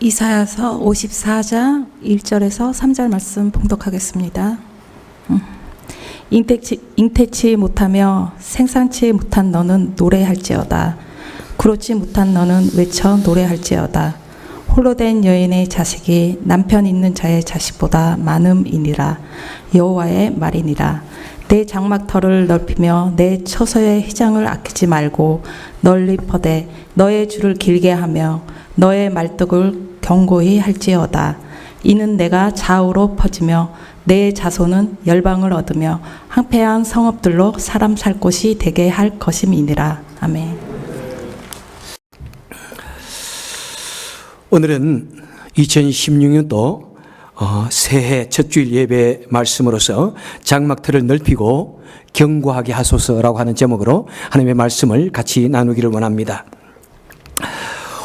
이사야서 54장 1절에서 3절 말씀 봉독하겠습니다. 잉태치 못하며 생산치 못한 너는 노래할지어다. 그렇지 못한 너는 외쳐 노래할지어다. 홀로 된 여인의 자식이 남편 있는 자의 자식보다 많음이니라. 여호와의 말이니라. 내 장막터를 넓히며 내 처소의 휘장을 아끼지 말고 널리 퍼대 너의 줄을 길게 하며 너의 말뚝을 견고히 할지어다. 이는 내가 좌우로 퍼지며 내 자손은 열방을 얻으며 황폐한 성읍들로 사람 살 곳이 되게 할 것임이니라. 아멘. 오늘은 2016년도 새해 첫 주일 예배 말씀으로서 장막틀을 넓히고 견고하게 하소서라고 하는 제목으로 하나님의 말씀을 같이 나누기를 원합니다.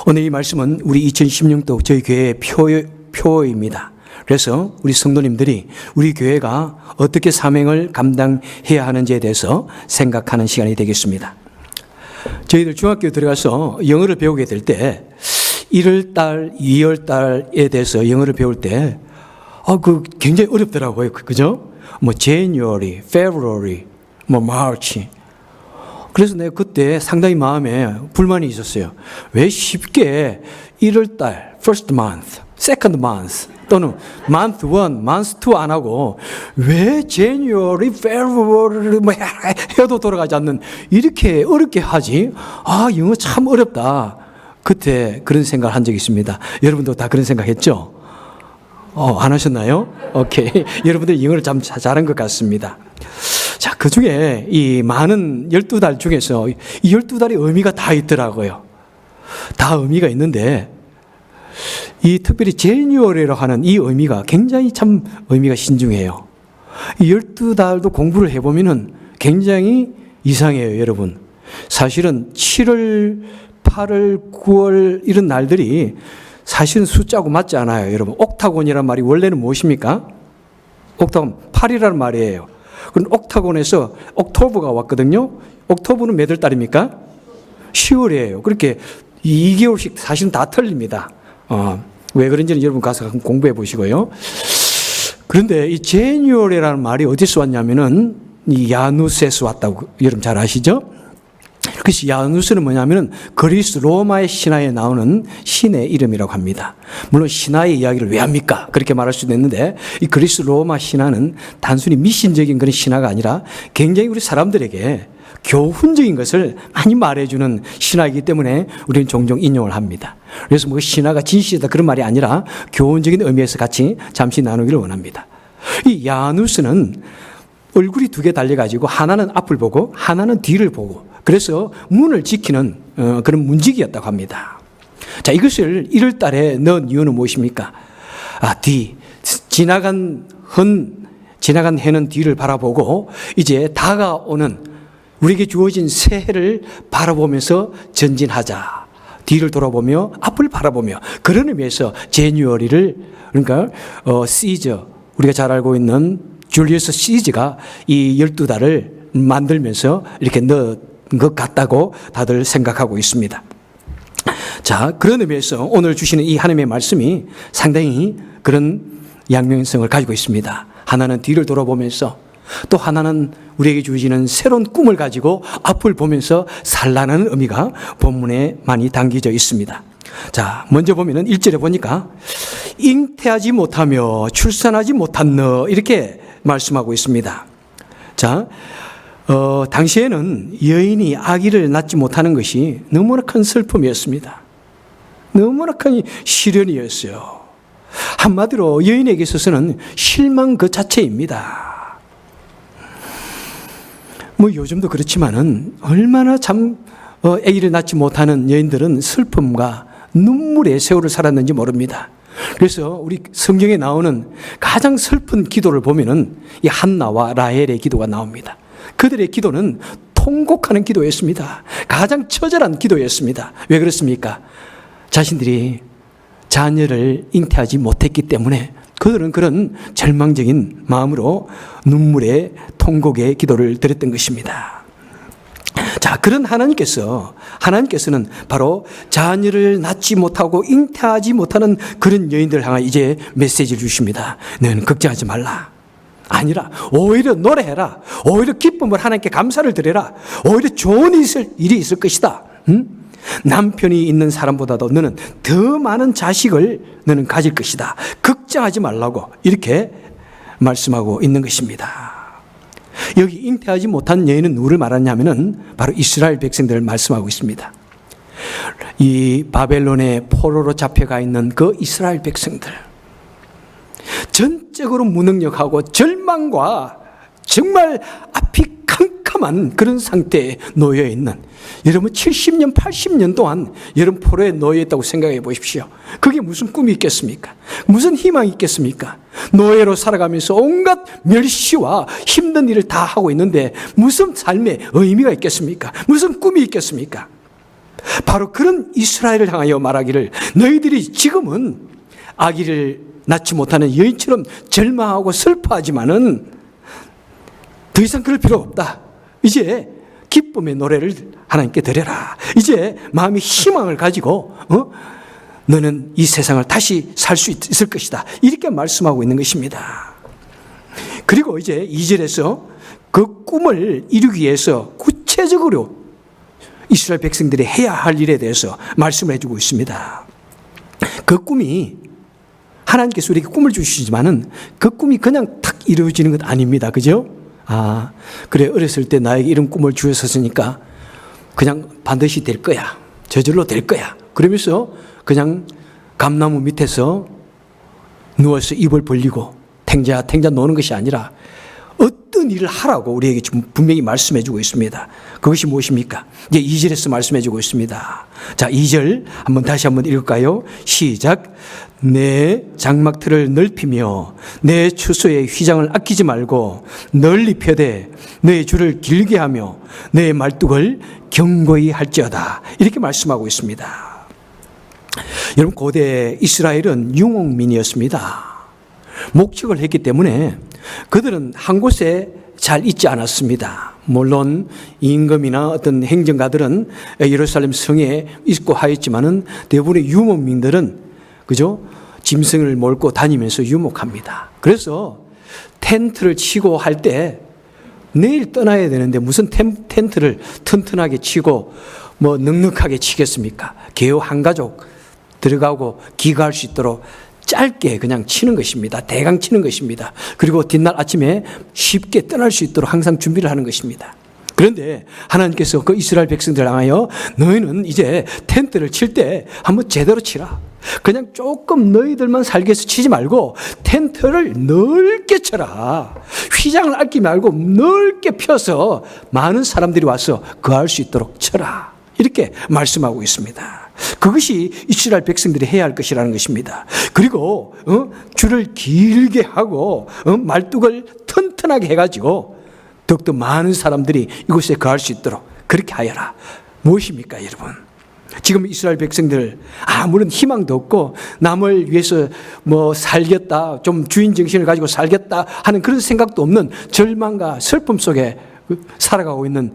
오늘 이 말씀은 우리 2016년도 저희 교회의 표입니다. 그래서 우리 성도님들이 우리 교회가 어떻게 사명을 감당해야 하는지에 대해서 생각하는 시간이 되겠습니다. 저희들 중학교 들어가서 영어를 배우게 될 때 1월달, 2월달에 대해서 영어를 배울 때 굉장히 어렵더라고요. 그죠? January, February, March. 그래서 내가 그때 상당히 마음에 불만이 있었어요. 왜 쉽게 1월달, first month, second month 또는 month 1, month 2 안 하고 왜 January, February 해도 돌아가지 않는 이렇게 어렵게 하지? 영어 참 어렵다. 그때 그런 생각을 한 적이 있습니다. 여러분도 다 그런 생각 했죠? 안 하셨나요? 오케이. 여러분들 영어를 참 잘한 것 같습니다. 자, 그 중에 이 많은 12달 중에서 이 12달의 의미가 다 있더라고요. 다 의미가 있는데, 이 특별히 제니얼이라고 하는 이 의미가 굉장히 참 의미가 신중해요. 이 12달도 공부를 해보면은 굉장히 이상해요, 여러분. 사실은 7월, 8월, 9월 이런 날들이 사실은 숫자하고 맞지 않아요, 여러분. 옥타곤이란 말이 원래는 무엇입니까? 옥타곤, 8이라는 말이에요. 그럼 옥타곤에서 옥토버가 왔거든요. 옥토버는 몇 월 달입니까? 10월이에요. 그렇게 2개월씩 사실은 다 틀립니다. 왜 그런지는 여러분 가서 공부해 보시고요. 그런데 이 제니얼이라는 말이 어디서 왔냐면은 이 야누스에서 왔다고 여러분 잘 아시죠? 그래서 야누스는 뭐냐면은 그리스 로마의 신화에 나오는 신의 이름이라고 합니다. 물론 신화의 이야기를 왜 합니까? 그렇게 말할 수도 있는데 이 그리스 로마 신화는 단순히 미신적인 그런 신화가 아니라 굉장히 우리 사람들에게 교훈적인 것을 많이 말해주는 신화이기 때문에 우리는 종종 인용을 합니다. 그래서 뭐 신화가 진실이다 그런 말이 아니라 교훈적인 의미에서 같이 잠시 나누기를 원합니다. 이 야누스는 얼굴이 두 개 달려가지고 하나는 앞을 보고 하나는 뒤를 보고 그래서 문을 지키는 그런 문지기였다고 합니다. 자, 이것을 1월 달에 넣은 이유는 무엇입니까? 지나간 해는 뒤를 바라보고 이제 다가오는 우리에게 주어진 새해를 바라보면서 전진하자. 뒤를 돌아보며 앞을 바라보며 그런 의미에서 제뉴어리를 그러니까 시저 우리가 잘 알고 있는 줄리어스 시저가 이 12달을 만들면서 이렇게 넣은 것 같다고 다들 생각하고 있습니다. 자, 그런 의미에서 오늘 주시는 이 하나님의 말씀이 상당히 그런 양면성을 가지고 있습니다. 하나는 뒤를 돌아보면서 또 하나는 우리에게 주어지는 새로운 꿈을 가지고 앞을 보면서 살라는 의미가 본문에 많이 담겨져 있습니다. 자, 먼저 보면은 1절에 보니까 잉태하지 못하며 출산하지 못한 너 이렇게 말씀하고 있습니다. 자, 당시에는 여인이 아기를 낳지 못하는 것이 너무나 큰 슬픔이었습니다. 너무나 큰 시련이었어요. 한마디로 여인에게 있어서는 실망 그 자체입니다. 요즘도 그렇지만은 얼마나 참 아기를 낳지 못하는 여인들은 슬픔과 눈물의 세월을 살았는지 모릅니다. 그래서 우리 성경에 나오는 가장 슬픈 기도를 보면은 이 한나와 라헬의 기도가 나옵니다. 그들의 기도는 통곡하는 기도였습니다. 가장 처절한 기도였습니다. 왜 그렇습니까? 자신들이 자녀를 잉태하지 못했기 때문에 그들은 그런 절망적인 마음으로 눈물의 통곡의 기도를 드렸던 것입니다. 자, 그런 하나님께서는 바로 자녀를 낳지 못하고 잉태하지 못하는 그런 여인들을 향해 이제 메시지를 주십니다. 너희는 걱정하지 말라. 아니라 오히려 노래해라. 오히려 기쁨을 하나님께 감사를 드려라. 오히려 좋은 일이 있을 것이다. 남편이 있는 사람보다도 너는 더 많은 자식을 너는 가질 것이다. 걱정하지 말라고 이렇게 말씀하고 있는 것입니다. 여기 잉태하지 못한 여인은 누구를 말하냐면은 바로 이스라엘 백성들을 말씀하고 있습니다. 이 바벨론의 포로로 잡혀가 있는 그 이스라엘 백성들, 전적으로 무능력하고 절망과 정말 앞이 캄캄한 그런 상태에 놓여 있는, 여러분 70년 80년 동안 여러분 포로에 놓여 있다고 생각해 보십시오. 그게 무슨 꿈이 있겠습니까? 무슨 희망이 있겠습니까? 노예로 살아가면서 온갖 멸시와 힘든 일을 다 하고 있는데 무슨 삶의 의미가 있겠습니까? 무슨 꿈이 있겠습니까? 바로 그런 이스라엘을 향하여 말하기를, 너희들이 지금은 아기를 낳지 못하는 여인처럼 절망하고 슬퍼하지만은 더 이상 그럴 필요 없다. 이제 기쁨의 노래를 하나님께 드려라. 이제 마음의 희망을 가지고 너는 이 세상을 다시 살 수 있을 것이다. 이렇게 말씀하고 있는 것입니다. 그리고 이제 2절에서 그 꿈을 이루기 위해서 구체적으로 이스라엘 백성들이 해야 할 일에 대해서 말씀을 해주고 있습니다. 그 꿈이, 하나님께서 우리에게 꿈을 주시지만은 그 꿈이 그냥 탁 이루어지는 것 아닙니다. 그죠? 그래, 어렸을 때 나에게 이런 꿈을 주셨으니까 그냥 반드시 될 거야. 저절로 될 거야. 그러면서 그냥 감나무 밑에서 누워서 입을 벌리고 탱자 노는 것이 아니라 어떤 일을 하라고 우리에게 지금 분명히 말씀해 주고 있습니다. 그것이 무엇입니까? 이제 2절에서 말씀해 주고 있습니다. 자, 2절 다시 한번 읽을까요? 시작. 내 장막틀을 넓히며 내 추수의 휘장을 아끼지 말고 널리 펴되 내 줄을 길게 하며 내 말뚝을 견고히 할지어다. 이렇게 말씀하고 있습니다. 여러분, 고대 이스라엘은 유목민이었습니다. 목축을 했기 때문에 그들은 한 곳에 잘 있지 않았습니다. 물론 임금이나 어떤 행정가들은 예루살렘 성에 있고 하였지만은 대부분의 유목민들은 그죠? 짐승을 몰고 다니면서 유목합니다. 그래서 텐트를 치고 할 때 내일 떠나야 되는데 무슨 텐트를 튼튼하게 치고 뭐 넉넉하게 치겠습니까? 개호 한 가족 들어가고 귀가할 수 있도록 짧게 그냥 치는 것입니다. 대강 치는 것입니다. 그리고 뒷날 아침에 쉽게 떠날 수 있도록 항상 준비를 하는 것입니다. 그런데 하나님께서 그 이스라엘 백성들을 향하여 너희는 이제 텐트를 칠 때 한번 제대로 치라. 그냥 조금 너희들만 살게 해서 치지 말고 텐트를 넓게 쳐라. 휘장을 앓지 말고 넓게 펴서 많은 사람들이 와서 거할 수 있도록 쳐라. 이렇게 말씀하고 있습니다. 그것이 이스라엘 백성들이 해야 할 것이라는 것입니다. 그리고 줄을 길게 하고 말뚝을 튼튼하게 해가지고 더욱더 많은 사람들이 이곳에 거할 수 있도록 그렇게 하여라. 무엇입니까, 여러분? 지금 이스라엘 백성들 아무런 희망도 없고 남을 위해서 뭐 살겠다, 좀 주인 정신을 가지고 살겠다 하는 그런 생각도 없는 절망과 슬픔 속에 살아가고 있는,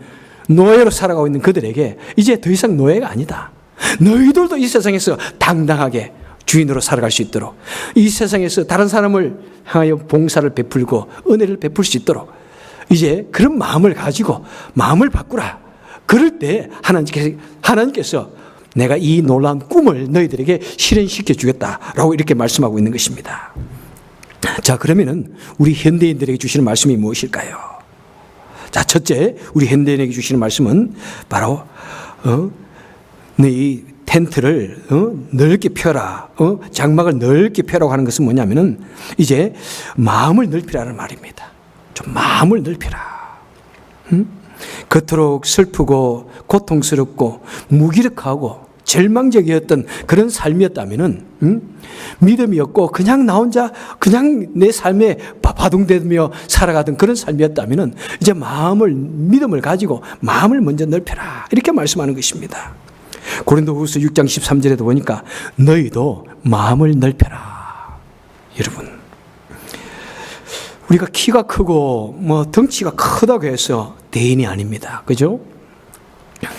노예로 살아가고 있는 그들에게 이제 더 이상 노예가 아니다. 너희들도 이 세상에서 당당하게 주인으로 살아갈 수 있도록, 이 세상에서 다른 사람을 향하여 봉사를 베풀고 은혜를 베풀 수 있도록 이제 그런 마음을 가지고 마음을 바꾸라. 그럴 때 하나님께서 내가 이 놀라운 꿈을 너희들에게 실현시켜 주겠다라고 이렇게 말씀하고 있는 것입니다. 자, 그러면은 우리 현대인들에게 주시는 말씀이 무엇일까요? 자, 첫째, 우리 현대인에게 주시는 말씀은 바로 이 텐트를 넓게 펴라, 장막을 넓게 펴라고 하는 것은 뭐냐면은 이제 마음을 넓히라는 말입니다. 좀 마음을 넓히라. 그토록 슬프고 고통스럽고 무기력하고 절망적이었던 그런 삶이었다면은 믿음이 없고 그냥 나 혼자 그냥 내 삶에 바둥대며 살아가던 그런 삶이었다면은 이제 믿음을 가지고 마음을 먼저 넓혀라. 이렇게 말씀하는 것입니다. 고린도후서 6장 13절에도 보니까 너희도 마음을 넓혀라. 여러분, 우리가 키가 크고 뭐 덩치가 크다고 해서 대인이 아닙니다. 그죠?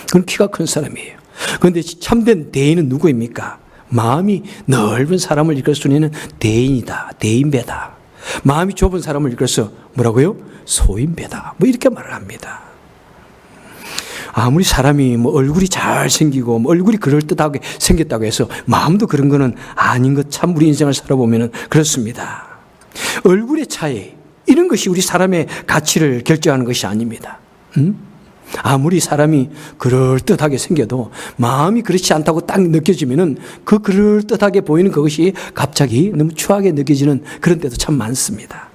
그건 키가 큰 사람이에요. 그런데 참된 대인은 누구입니까? 마음이 넓은 사람을 이끌 수 있는 대인이다. 대인배다. 마음이 좁은 사람을 이끌어서 뭐라고요? 소인배다. 뭐 이렇게 말을 합니다. 아무리 사람이 뭐 얼굴이 잘생기고 뭐 얼굴이 그럴듯하게 생겼다고 해서 마음도 그런 거는 아닌 것 참 우리 인생을 살아보면 그렇습니다. 얼굴의 차이, 이런 것이 우리 사람의 가치를 결정하는 것이 아닙니다. 아무리 사람이 그럴듯하게 생겨도 마음이 그렇지 않다고 딱 느껴지면은 그 그럴듯하게 보이는 그것이 갑자기 너무 추하게 느껴지는 그런 때도 참 많습니다.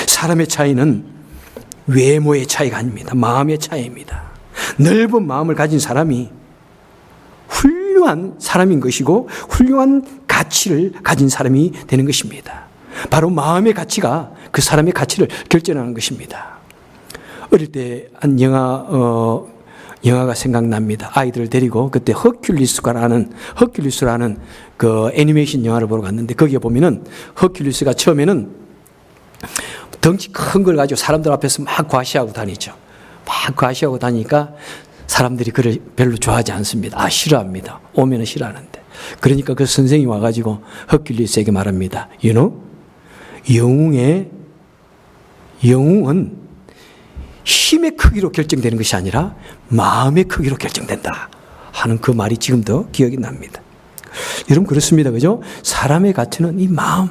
사람의 차이는 외모의 차이가 아닙니다. 마음의 차이입니다. 넓은 마음을 가진 사람이 훌륭한 사람인 것이고 훌륭한 가치를 가진 사람이 되는 것입니다. 바로 마음의 가치가 그 사람의 가치를 결정하는 것입니다. 어릴 때 한 영화가 생각납니다. 아이들을 데리고 그때 허큘리스라는 그 애니메이션 영화를 보러 갔는데 거기에 보면은 허큘리스가 처음에는 덩치 큰 걸 가지고 사람들 앞에서 막 과시하고 다니죠. 막 과시하고 다니니까 사람들이 그를 별로 좋아하지 않습니다. 싫어합니다. 오면은 싫어하는데. 그러니까 그 선생이 와가지고 허큘리스에게 말합니다. You know? 영웅은 힘의 크기로 결정되는 것이 아니라 마음의 크기로 결정된다 하는 그 말이 지금도 기억이 납니다. 여러분 그렇습니다. 그죠? 사람의 가치는 이 마음,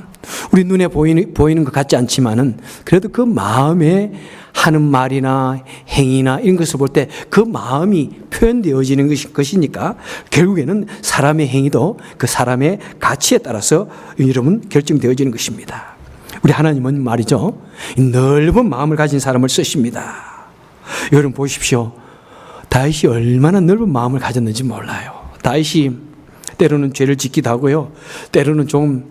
우리 눈에 보이는 것 같지 않지만은 그래도 그 마음에 하는 말이나 행위나 이런 것을 볼 때 그 마음이 표현되어지는 것이니까 결국에는 사람의 행위도 그 사람의 가치에 따라서 여러분 결정되어지는 것입니다. 우리 하나님은 말이죠, 넓은 마음을 가진 사람을 쓰십니다. 여러분 보십시오. 다윗이 얼마나 넓은 마음을 가졌는지 몰라요. 다윗이 때로는 죄를 짓기도 하고요. 때로는 좀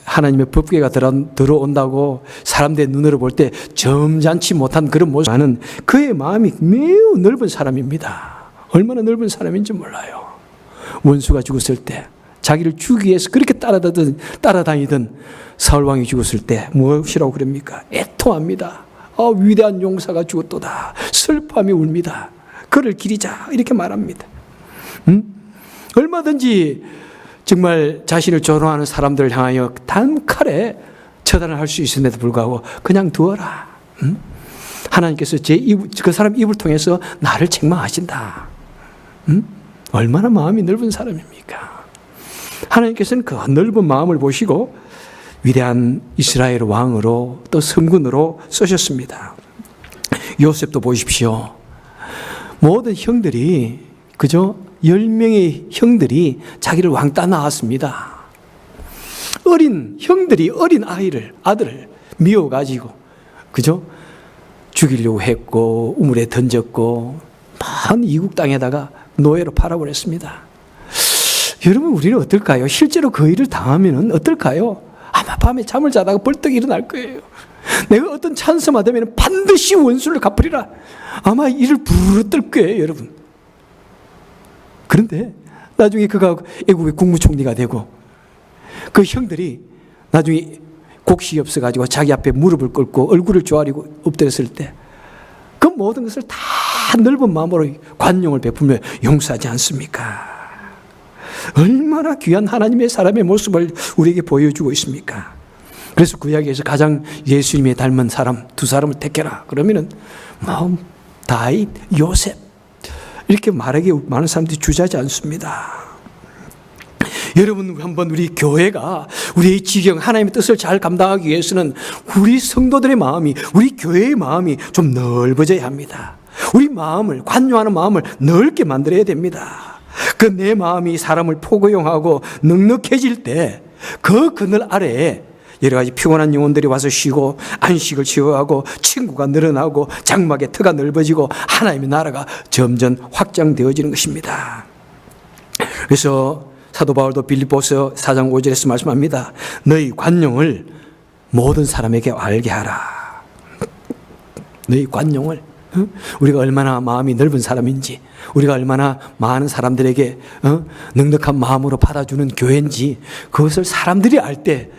하나님의 법궤가 들어온다고 사람들의 눈으로 볼 때 점잖지 못한 그런 모습은 그의 마음이 매우 넓은 사람입니다. 얼마나 넓은 사람인지 몰라요. 원수가 죽었을 때 자기를 죽이기 위해서 그렇게 따라다니던 사울왕이 죽었을 때 무엇이라고 그럽니까? 애통합니다. 위대한 용사가 죽었도다. 슬퍼하며 웁니다. 그를 기리자 이렇게 말합니다. 얼마든지 정말 자신을 존경하는 사람들을 향하여 단칼에 처단을 할 수 있음에도 불구하고 그냥 두어라. 하나님께서 그 사람 입을 통해서 나를 책망하신다. 얼마나 마음이 넓은 사람입니까? 하나님께서는 그 넓은 마음을 보시고 위대한 이스라엘 왕으로 또 성군으로 쓰셨습니다. 요셉도 보십시오. 모든 형들이, 그죠? 10명의 형들이 자기를 왕따 낳았습니다. 어린 아들을 미워가지고, 그죠? 죽이려고 했고, 우물에 던졌고, 많은 이국 땅에다가 노예로 팔아버렸습니다. 여러분, 우리는 어떨까요? 실제로 그 일을 당하면 어떨까요? 아마 밤에 잠을 자다가 벌떡 일어날 거예요. 내가 어떤 찬스만 되면 반드시 원수를 갚으리라. 아마 이를 부르뜰 거예요, 여러분. 그런데 나중에 그가 애국의 국무총리가 되고 그 형들이 나중에 곡식이 없어가지고 자기 앞에 무릎을 꿇고 얼굴을 조아리고 엎드렸을 때 그 모든 것을 다 넓은 마음으로 관용을 베풀며 용서하지 않습니까? 얼마나 귀한 하나님의 사람의 모습을 우리에게 보여주고 있습니까? 그래서 구약에서 가장 예수님의 닮은 사람 두 사람을 택해라 그러면은 다윗, 요셉 이렇게 말하기 많은 사람들이 주저하지 않습니다. 여러분, 한번 우리 교회가 우리의 지경 하나님의 뜻을 잘 감당하기 위해서는 우리 성도들의 마음이, 우리 교회의 마음이 좀 넓어져야 합니다. 우리 마음을, 관용하는 마음을 넓게 만들어야 됩니다. 그 내 마음이 사람을 포고용하고 넉넉해질 때 그 그늘 아래에 여러 가지 피곤한 영혼들이 와서 쉬고 안식을 취하고 친구가 늘어나고 장막의 터가 넓어지고 하나님의 나라가 점점 확장되어지는 것입니다. 그래서 사도 바울도 빌립보서 4장 5절에서 말씀합니다. 너희 관용을 모든 사람에게 알게 하라. 너희 관용을, 우리가 얼마나 마음이 넓은 사람인지, 우리가 얼마나 많은 사람들에게 넉넉한 마음으로 받아주는 교회인지, 그것을 사람들이 알 때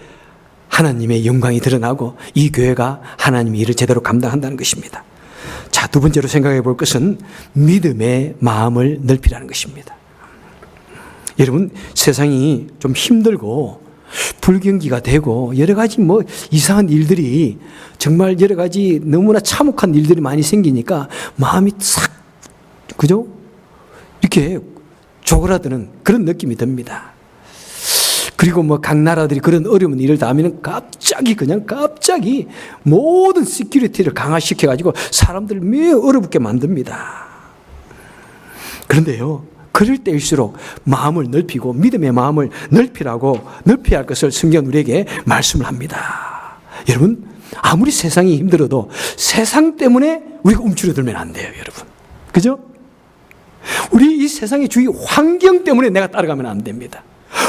하나님의 영광이 드러나고 이 교회가 하나님의 일을 제대로 감당한다는 것입니다. 자, 두 번째로 생각해 볼 것은 믿음의 마음을 넓히라는 것입니다. 여러분, 세상이 좀 힘들고 불경기가 되고 여러 가지 뭐 이상한 일들이 정말 여러 가지 너무나 참혹한 일들이 많이 생기니까 마음이 싹, 그죠? 이렇게 조그라드는 그런 느낌이 듭니다. 그리고 뭐 각 나라들이 그런 어려운 일을 당하면 갑자기 모든 시큐리티를 강화시켜가지고 사람들을 매우 어렵게 만듭니다. 그런데요, 그럴 때일수록 마음을 넓히고 믿음의 마음을 넓혀야 할 것을 성경은 우리에게 말씀을 합니다. 여러분, 아무리 세상이 힘들어도 세상 때문에 우리가 움츠러들면 안 돼요, 여러분. 그죠? 우리 이 세상의 주위 환경 때문에 내가 따라가면 안 됩니다.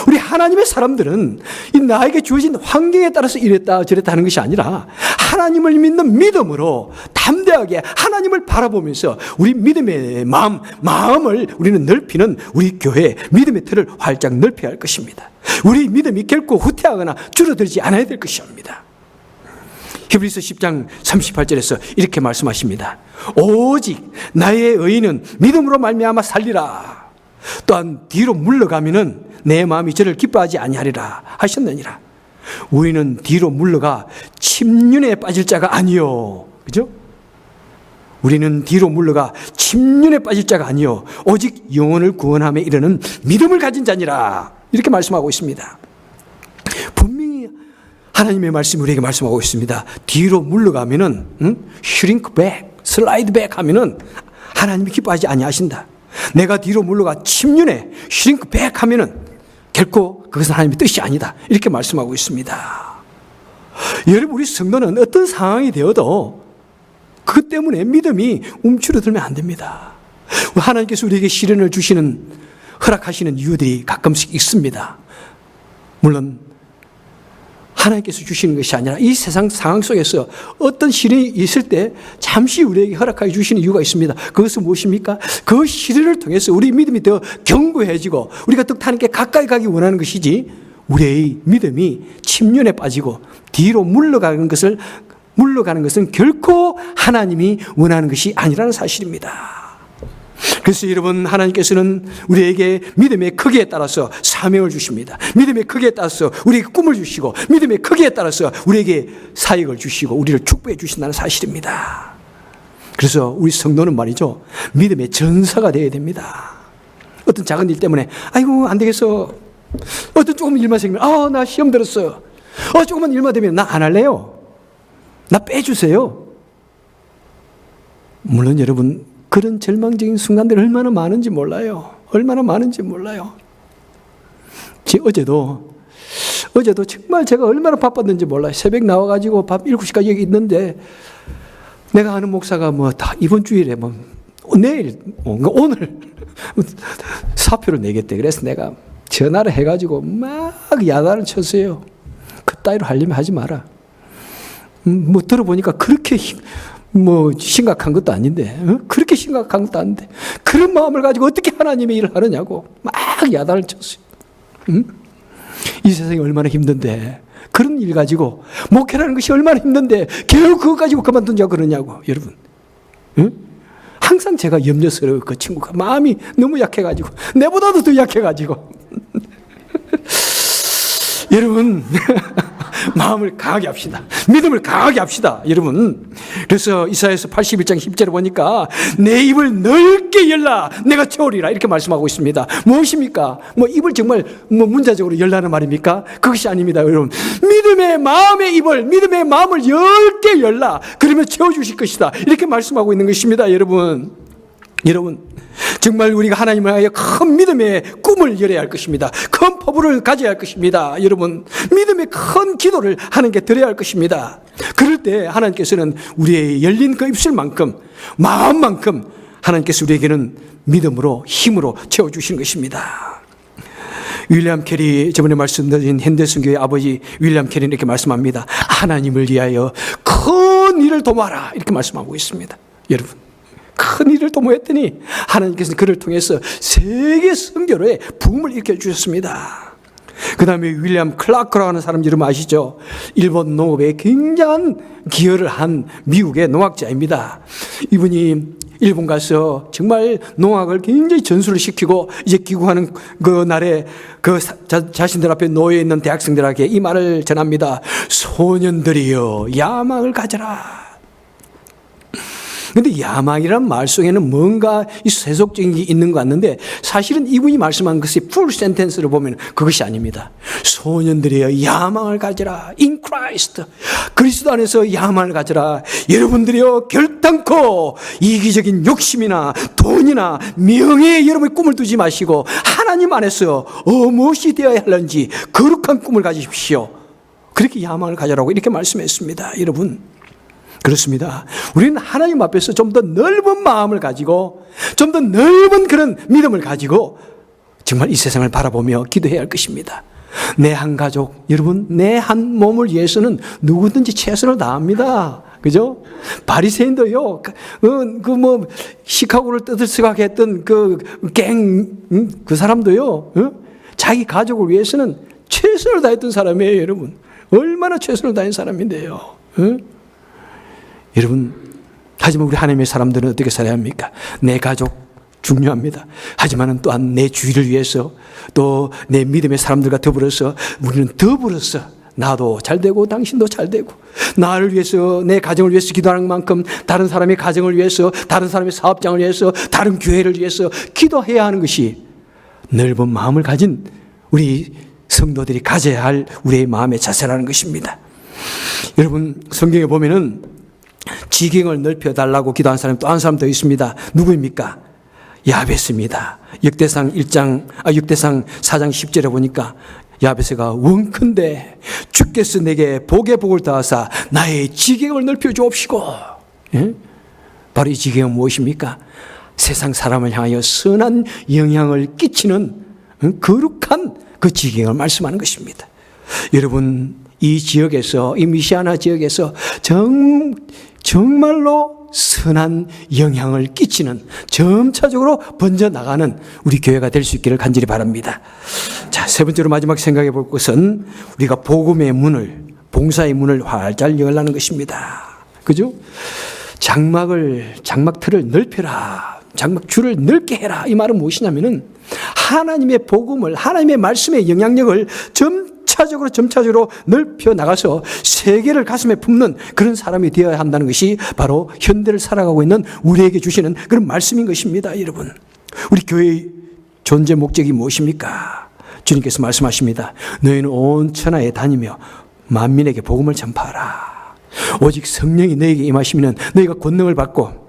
우리 하나님의 사람들은 이 나에게 주어진 환경에 따라서 이랬다 저랬다 하는 것이 아니라 하나님을 믿는 믿음으로 담대하게 하나님을 바라보면서 우리 믿음의 마음을 우리는 넓히는 우리 교회 믿음의 틀을 활짝 넓혀야 할 것입니다. 우리 믿음이 결코 후퇴하거나 줄어들지 않아야 될 것입니다. 히브리서 10장 38절에서 이렇게 말씀하십니다. 오직 나의 의인은 믿음으로 말미암아 살리라. 또한 뒤로 물러가면은 내 마음이 저를 기뻐하지 아니하리라 하셨느니라. 우리는 뒤로 물러가 침륜에 빠질 자가 아니요. 그죠? 우리는 뒤로 물러가 침륜에 빠질 자가 아니요. 오직 영혼을 구원함에 이르는 믿음을 가진 자니라. 이렇게 말씀하고 있습니다. 분명히 하나님의 말씀이 우리에게 말씀하고 있습니다. 뒤로 물러가면은 shrink back, slide back 하면은 하나님이 기뻐하지 아니하신다. 내가 뒤로 물러가 침륜에 shrink back 하면은 결코 그것은 하나님의 뜻이 아니다. 이렇게 말씀하고 있습니다. 여러분, 우리 성도는 어떤 상황이 되어도 그것 때문에 믿음이 움츠러들면 안 됩니다. 하나님께서 우리에게 시련을 허락하시는 이유들이 가끔씩 있습니다. 물론 하나님께서 주시는 것이 아니라 이 세상 상황 속에서 어떤 시련이 있을 때 잠시 우리에게 허락하여 주시는 이유가 있습니다. 그것은 무엇입니까? 그 시련을 통해서 우리 믿음이 더 견고해지고 우리가 더 하나님께 가까이 가기 원하는 것이지, 우리의 믿음이 침륜에 빠지고 뒤로 물러가는 것은 결코 하나님이 원하는 것이 아니라는 사실입니다. 그래서 여러분, 하나님께서는 우리에게 믿음의 크기에 따라서 사명을 주십니다. 믿음의 크기에 따라서 우리에게 꿈을 주시고 믿음의 크기에 따라서 우리에게 사역을 주시고 우리를 축복해 주신다는 사실입니다. 그래서 우리 성도는 말이죠, 믿음의 전사가 되어야 됩니다. 어떤 작은 일 때문에 아이고 안 되겠어, 어떤 조금 일만 생기면 나 시험 들었어, 조금만 일만 되면 나 안 할래요, 나 빼주세요. 물론 여러분, 그런 절망적인 순간들이 얼마나 많은지 몰라요. 어제도 정말 제가 얼마나 바빴는지 몰라요. 새벽 나와가지고 밤 7시까지 여기 있는데, 내가 아는 목사가 이번 주일에 내일, 오늘 사표를 내겠대. 그래서 내가 전화를 해가지고 막 야단을 쳤어요. 그따위로 하려면 하지 마라. 들어보니까 그렇게 심각한 것도 아닌데, 그렇게 심각한 것도 아닌데, 그런 마음을 가지고 어떻게 하나님의 일을 하느냐고 막 야단을 쳤어요. 이 세상이 얼마나 힘든데, 그런 일 가지고, 목회라는 것이 얼마나 힘든데, 겨우 그거 가지고 그만둔다고 그러냐고, 여러분. 항상 제가 염려스러워요. 그 친구가 마음이 너무 약해가지고, 내보다도 더 약해가지고. 여러분, 마음을 강하게 합시다. 믿음을 강하게 합시다, 여러분. 그래서 이사야서 81장 10절에 보니까 내 입을 넓게 열라 내가 채우리라, 이렇게 말씀하고 있습니다. 무엇입니까? 입을 정말 문자적으로 열라는 말입니까? 그것이 아닙니다, 여러분. 믿음의 마음을 넓게 열라, 그러면 채워주실 것이다, 이렇게 말씀하고 있는 것입니다, 여러분. 정말 우리가 하나님을 하여 큰 믿음의 꿈을 열어야 할 것입니다. 큰 포부를 가져야 할 것입니다. 여러분, 믿음의 큰 기도를 하나님께 드려야 할 것입니다. 그럴 때 하나님께서는 우리의 열린 그 입술만큼, 마음만큼 하나님께서 우리에게는 믿음으로, 힘으로 채워주시는 것입니다. 윌리엄 캐리, 저번에 말씀드린 핸델슨 교회 아버지 윌리엄 캐리는 이렇게 말씀합니다. 하나님을 위하여 큰 일을 도모하라, 이렇게 말씀하고 있습니다. 여러분, 큰 일을 도모했더니 하나님께서는 그를 통해서 세계 선교로의 부흥을 일으켜 주셨습니다. 그 다음에 윌리엄 클라크라고 하는 사람 이름 아시죠? 일본 농업에 굉장한 기여를 한 미국의 농학자입니다. 이분이 일본 가서 정말 농학을 굉장히 전수를 시키고 이제 귀국하는 그 날에 그 자신들 앞에 놓여 있는 대학생들에게 이 말을 전합니다. 소년들이여, 야망을 가져라. 근데 야망이란 말 속에는 뭔가 이 세속적인 게 있는 것 같는데 사실은 이분이 말씀한 것이 풀 센텐스를 보면 그것이 아닙니다. 소년들이여, 야망을 가져라. In Christ. 그리스도 안에서 야망을 가져라. 여러분들이여, 결단코 이기적인 욕심이나 돈이나 명예에 여러분의 꿈을 두지 마시고 하나님 안에서 무엇이 되어야 하는지 거룩한 꿈을 가지십시오. 그렇게 야망을 가져라고 이렇게 말씀했습니다. 여러분, 그렇습니다. 우리는 하나님 앞에서 좀 더 넓은 마음을 가지고 좀 더 넓은 그런 믿음을 가지고 정말 이 세상을 바라보며 기도해야 할 것입니다. 내 한 가족, 여러분, 내 한 몸을 위해서는 누구든지 최선을 다합니다. 그죠? 바리새인도요, 시카고를 떠들썩하게 했던 그 사람도요, 자기 가족을 위해서는 최선을 다했던 사람이에요, 여러분. 얼마나 최선을 다한 사람인데요. 여러분, 하지만 우리 하나님의 사람들은 어떻게 살아야 합니까? 내 가족 중요합니다. 하지만 또한 내 주위를 위해서 또 내 믿음의 사람들과 더불어서 우리는 더불어서 나도 잘 되고 당신도 잘 되고 나를 위해서 내 가정을 위해서 기도하는 만큼 다른 사람의 가정을 위해서 다른 사람의 사업장을 위해서 다른 교회를 위해서 기도해야 하는 것이 넓은 마음을 가진 우리 성도들이 가져야 할 우리의 마음의 자세라는 것입니다. 여러분, 성경에 보면은 지경을 넓혀달라고 기도한 사람이 또 한 사람 더 있습니다. 누구입니까? 야베스입니다. 역대상 4장 10절에 보니까 야베스가 원컨대 주께서 내게 복의 복을 더하사 나의 지경을 넓혀 주옵시고. 예? 바로 이 지경은 무엇입니까? 세상 사람을 향하여 선한 영향을 끼치는 거룩한 그 지경을 말씀하는 것입니다. 여러분, 이 지역에서, 이 미시아나 지역에서 정말로 선한 영향을 끼치는, 점차적으로 번져나가는 우리 교회가 될 수 있기를 간절히 바랍니다. 자, 세 번째로 마지막 생각해 볼 것은 우리가 복음의 문을, 봉사의 문을 활짝 열라는 것입니다. 그죠? 장막틀을 넓혀라. 장막줄을 넓게 해라. 이 말은 무엇이냐면은 하나님의 복음을, 하나님의 말씀의 영향력을 점차적으로 넓혀 나가서 세계를 가슴에 품는 그런 사람이 되어야 한다는 것이 바로 현대를 살아가고 있는 우리에게 주시는 그런 말씀인 것입니다. 여러분, 우리 교회의 존재 목적이 무엇입니까? 주님께서 말씀하십니다. 너희는 온 천하에 다니며 만민에게 복음을 전파하라. 오직 성령이 너희에게 임하시면 너희가 권능을 받고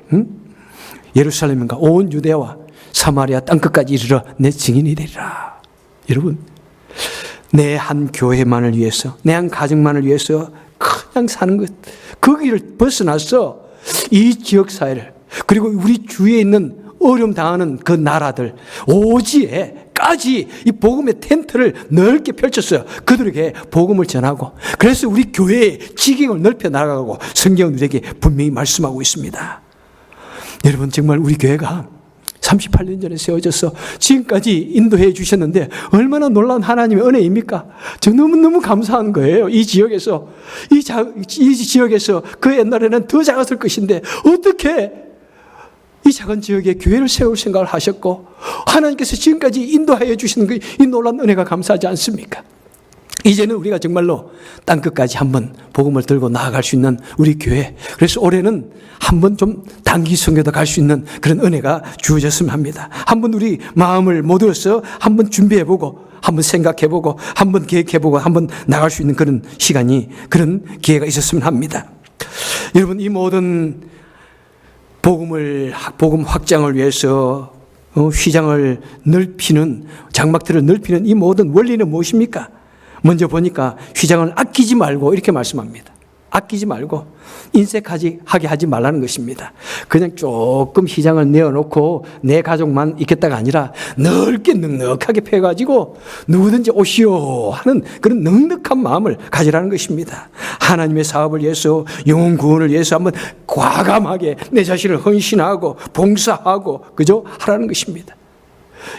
예루살렘과 온 유대와 사마리아 땅끝까지 이르러 내 증인이 되리라. 여러분, 내 한 교회만을 위해서, 내 한 가정만을 위해서 그냥 사는 것, 거기를 벗어나서 이 지역사회를, 그리고 우리 주위에 있는 어려움 당하는 그 나라들, 오지에까지 이 복음의 텐트를 넓게 펼쳤어요. 그들에게 복음을 전하고, 그래서 우리 교회의 지경을 넓혀 나가고 성경은 우리에게 분명히 말씀하고 있습니다. 여러분, 정말 우리 교회가 38년 전에 세워져서 지금까지 인도해 주셨는데 얼마나 놀라운 하나님의 은혜입니까? 저 너무너무 감사한 거예요. 이 지역에서, 이 지역에서 그 옛날에는 더 작았을 것인데 어떻게 이 작은 지역에 교회를 세울 생각을 하셨고 하나님께서 지금까지 인도하여 주시는 이 놀라운 은혜가 감사하지 않습니까? 이제는 우리가 정말로 땅끝까지 한번 복음을 들고 나아갈 수 있는 우리 교회, 그래서 올해는 한번 좀 단기 선교도 갈 수 있는 그런 은혜가 주어졌으면 합니다. 한번 우리 마음을 모두어서 한번 준비해보고 한번 생각해보고 한번 계획해보고 한번 나갈 수 있는 그런 시간이, 그런 기회가 있었으면 합니다. 여러분, 이 모든 복음 확장을 위해서 휘장을 넓히는, 장막틀을 넓히는 이 모든 원리는 무엇입니까? 먼저 보니까 휘장을 아끼지 말고 이렇게 말씀합니다. 아끼지 말고 인색하게 하지 말라는 것입니다. 그냥 조금 휘장을 내어놓고 내 가족만 있겠다가 아니라 넓게 넉넉하게 펴가지고 누구든지 오시오 하는 그런 넉넉한 마음을 가지라는 것입니다. 하나님의 사업을 위해서, 영혼 구원을 위해서 한번 과감하게 내 자신을 헌신하고 봉사하고, 그죠? 하라는 것입니다.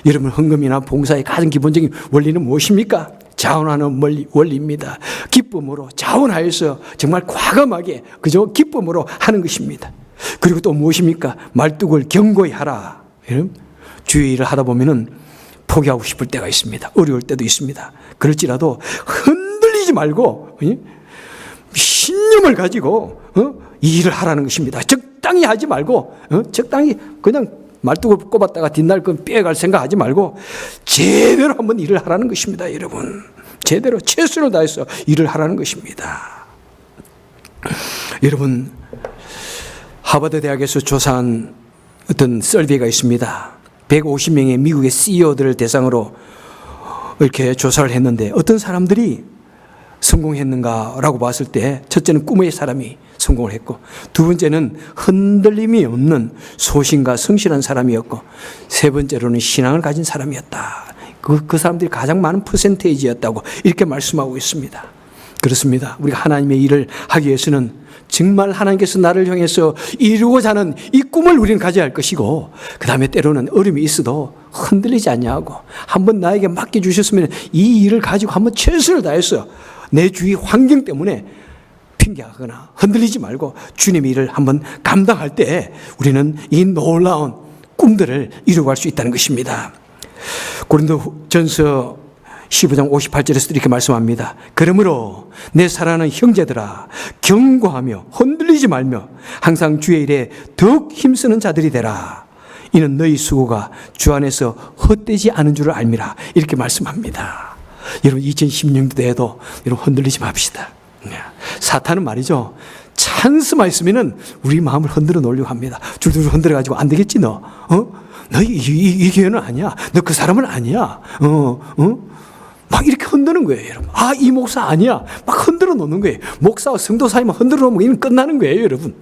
여러분, 헌금이나 봉사의 가장 기본적인 원리는 무엇입니까? 자원하는 원리입니다. 기쁨으로 자원하여서 정말 과감하게 그저 기쁨으로 하는 것입니다. 그리고 또 무엇입니까? 말뚝을 견고히 하라. 주의 일을 하다 보면은 포기하고 싶을 때가 있습니다. 어려울 때도 있습니다. 그럴지라도 흔들리지 말고 신념을 가지고 이 일을 하라는 것입니다. 적당히 하지 말고 적당히 그냥 말뚝을 꼽았다가 뒷날 건 빼갈 생각하지 말고 제대로 한번 일을 하라는 것입니다. 여러분, 제대로 최선을 다해서 일을 하라는 것입니다. 여러분, 하버드 대학에서 조사한 어떤 서베이가 있습니다. 150명의 미국의 CEO들을 대상으로 이렇게 조사를 했는데 어떤 사람들이 성공했는가라고 봤을 때 첫째는 꿈의 사람이 성공을 했고 두 번째는 흔들림이 없는 소신과 성실한 사람이었고 세 번째로는 신앙을 가진 사람이었다. 그 사람들이 가장 많은 퍼센테이지였다고 이렇게 말씀하고 있습니다. 그렇습니다. 우리가 하나님의 일을 하기 위해서는 정말 하나님께서 나를 향해서 이루고자 하는 이 꿈을 우리는 가져야 할 것이고 그 다음에 때로는 어려움이 있어도 흔들리지 않냐고 한번 나에게 맡겨주셨으면 이 일을 가지고 한번 최선을 다해서 내 주위 환경 때문에 핑계하거나 흔들리지 말고 주님의 일을 한번 감당할 때 우리는 이 놀라운 꿈들을 이루어갈 수 있다는 것입니다. 고린도전서 15장 58절에서 이렇게 말씀합니다. 그러므로 내 사랑하는 형제들아 견고하며 흔들리지 말며 항상 주의 일에 더욱 힘쓰는 자들이 되라. 이는 너희 수고가 주 안에서 헛되지 않은 줄을 알미라. 이렇게 말씀합니다. 여러분 2016년도에도 여러분 흔들리지 맙시다. 사탄은 말이죠. 찬스만 있으면은 우리 마음을 흔들어 놓으려고 합니다. 줄줄 흔들어 가지고 안 되겠지 너. 너 이 교회는 아니야. 너 그 사람은 아니야. 막 이렇게 흔드는 거예요, 여러분. 아, 이 목사 아니야. 막 흔들어 놓는 거예요. 목사와 성도 사이만 흔들어 놓으면 이는 끝나는 거예요, 여러분.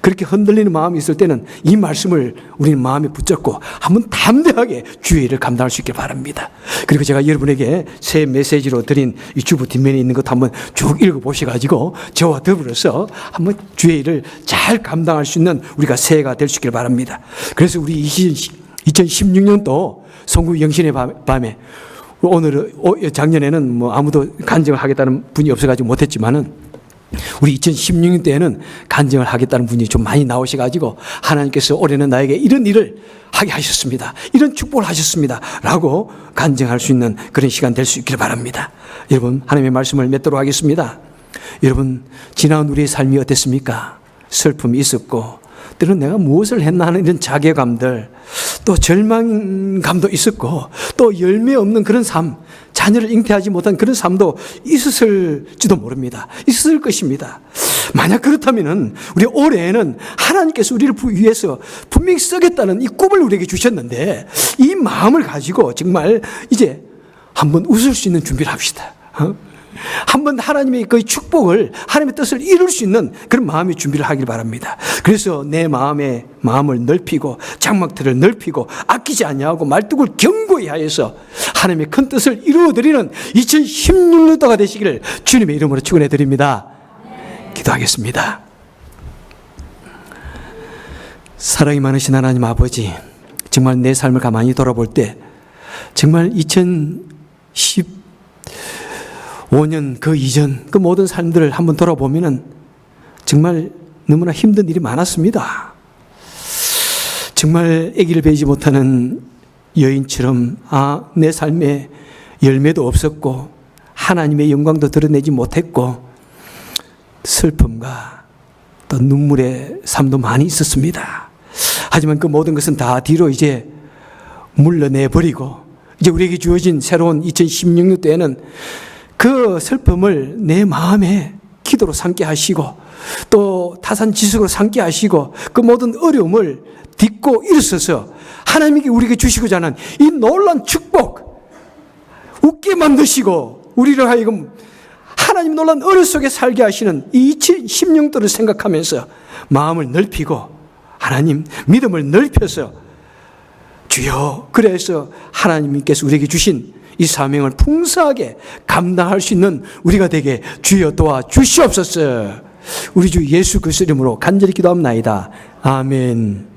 그렇게 흔들리는 마음이 있을 때는 이 말씀을 우리는 마음에 붙잡고 한번 담대하게 주의 일을 감당할 수 있길 바랍니다. 그리고 제가 여러분에게 새 메시지로 드린 이 주부 뒷면에 있는 것 한번 쭉 읽어보셔가지고 저와 더불어서 한번 주의 일을 잘 감당할 수 있는 우리가 새해가 될 수 있길 바랍니다. 그래서 우리 2016년도 성국 영신의 밤에 오늘 작년에는 뭐 아무도 간증을 하겠다는 분이 없어가지고 못했지만은 우리 2016년 때에는 간증을 하겠다는 분이 좀 많이 나오셔가지고 하나님께서 올해는 나에게 이런 일을 하게 하셨습니다. 이런 축복을 하셨습니다. 라고 간증할 수 있는 그런 시간 될 수 있기를 바랍니다. 여러분 하나님의 말씀을 맺도록 하겠습니다. 여러분 지나온 우리의 삶이 어땠습니까? 슬픔이 있었고 때로는 내가 무엇을 했나 하는 이런 자괴감들 또 절망감도 있었고 또 열매 없는 그런 삶 자녀를 잉태하지 못한 그런 삶도 있었을지도 모릅니다. 있었을 것입니다. 만약 그렇다면 우리 올해에는 하나님께서 우리를 위해서 분명히 쓰겠다는 이 꿈을 우리에게 주셨는데 이 마음을 가지고 정말 이제 한번 웃을 수 있는 준비를 합시다. 한번 하나님의 그 축복을 하나님의 뜻을 이룰 수 있는 그런 마음의 준비를 하길 바랍니다. 그래서 내 마음을 넓히고 장막틀을 넓히고 아끼지 아니하고 말뚝을 견고히 하여서 하나님의 큰 뜻을 이루어드리는 2016년도가 되시기를 주님의 이름으로 축원해 드립니다. 기도하겠습니다. 사랑이 많으신 하나님 아버지, 정말 내 삶을 가만히 돌아볼 때 정말 2015년 그 이전 그 모든 삶들을 한번 돌아보면은 정말 너무나 힘든 일이 많았습니다. 정말 아기를 베이지 못하는 여인처럼 내 삶에 열매도 없었고 하나님의 영광도 드러내지 못했고 슬픔과 또 눈물의 삶도 많이 있었습니다. 하지만 그 모든 것은 다 뒤로 이제 물러내버리고 이제 우리에게 주어진 새로운 2016년도에는 그 슬픔을 내 마음에 기도로 삼게 하시고 또 타산지석으로 삼게 하시고 그 모든 어려움을 딛고 일어서서 하나님께 우리에게 주시고자 하는 이 놀라운 축복 웃게 만드시고 우리를 하여금 하나님 놀라운 은혜 속에 살게 하시는 이 2016년도를 생각하면서 마음을 넓히고 하나님 믿음을 넓혀서 주여 그래서 하나님께서 우리에게 주신 이 사명을 풍성하게 감당할 수 있는 우리가 되게 주여 도와주시옵소서. 우리 주 예수 그리스도 이름으로 간절히 기도합나이다. 아멘.